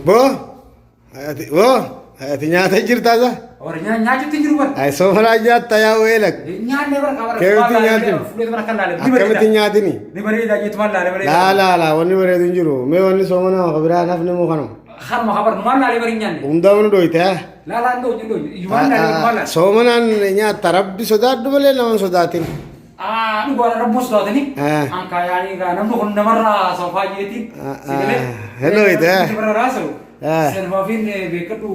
Bo ati nyaata jirta sa Orangnya nyajit tinjuru ban. ay somara nyaata yaa weelak Nyaanne bar kabar. Kewti nyaatin akkamitti nyaatini Ni bari da jitu malla le bari. la wanni bareedu hin jiru mee wanni soomana kabiraa nafni mu kanam Har ma kabar malla le bari nyaanne. hundaa'uun dhoyte La ndo yumanna le malla. soomanaan nyaata rabbi sodaadhu malee nama hin sodaatin Ni gua rabbus do tani. Angka yani ga namnu kun namarra sofa jeti. hello ite Namarra raso. Sen mafin bekatu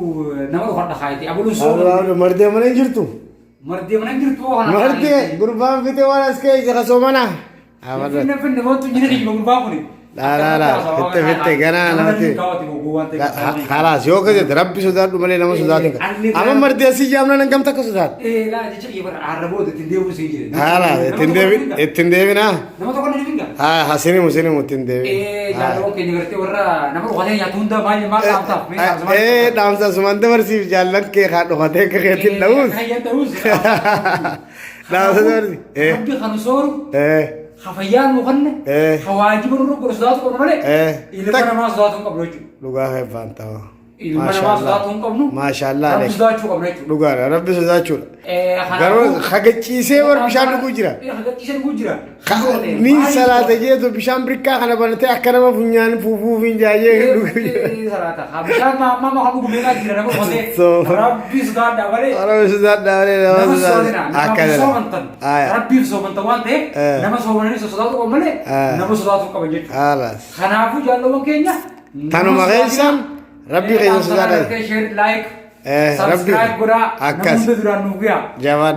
namar khanda khayti abulu so. mardee mana hin jirtu Mardi mana jirtu kana. mardee gurbaan fite waan as kee jira soomana Finne finne wantu nyine ki gurba ko ni. la fitte ganaa namatti خلاص yoo kaje rabbi sodaadhu malee nama sodaatin amma mardee asii jaamna nan gamta ka sodaat La jechi yebar arabo de tindewu sije. hala ittin deebina Nama to kana divinga. hasinimu ittin deebi Jalo ke nigarte warra nama ko khade ya tunda mal amta. dhaamsa sumante barsiif jaallan kee haa dhufatee ka keetin dha'uus Kayya dawus. dhaamsa barsiif Rabbi khanusoru. Khafayyan mukanne. Hawaji buru ko sodatu ko male. Ilma nama sodatu ko brochu. dhugaa heeffaantaa Ilma nama sodatu ko nu. maashaallah Rabbi sodatu ko brochu. dhugaadha rabbi sodaachuudha garuu hagachiisee war bishaan dhuguu jira Hagachiisen gujira. ni salaata jeetu bishaan birkaa kana banatee akka nama funyaan fuufuuf hin jaajee dhuguu jira Salata. Habishan mama hagu gumena jira nama khode. Rabbi sodatu bale. rabbi sodaadhaa malee nama Nama sodaadha sodina. akka Nama dhala somantan. Rabbi somantan wante. Nama somanani sodatu ko male. Nama sodatu ko jechu. halas Kanaafuu jaalawwan keenya tanuma keessan rabbi keenya sodaadha share like rabbi subscribe godhaa akkas namni duraan nuuf yaa jabaa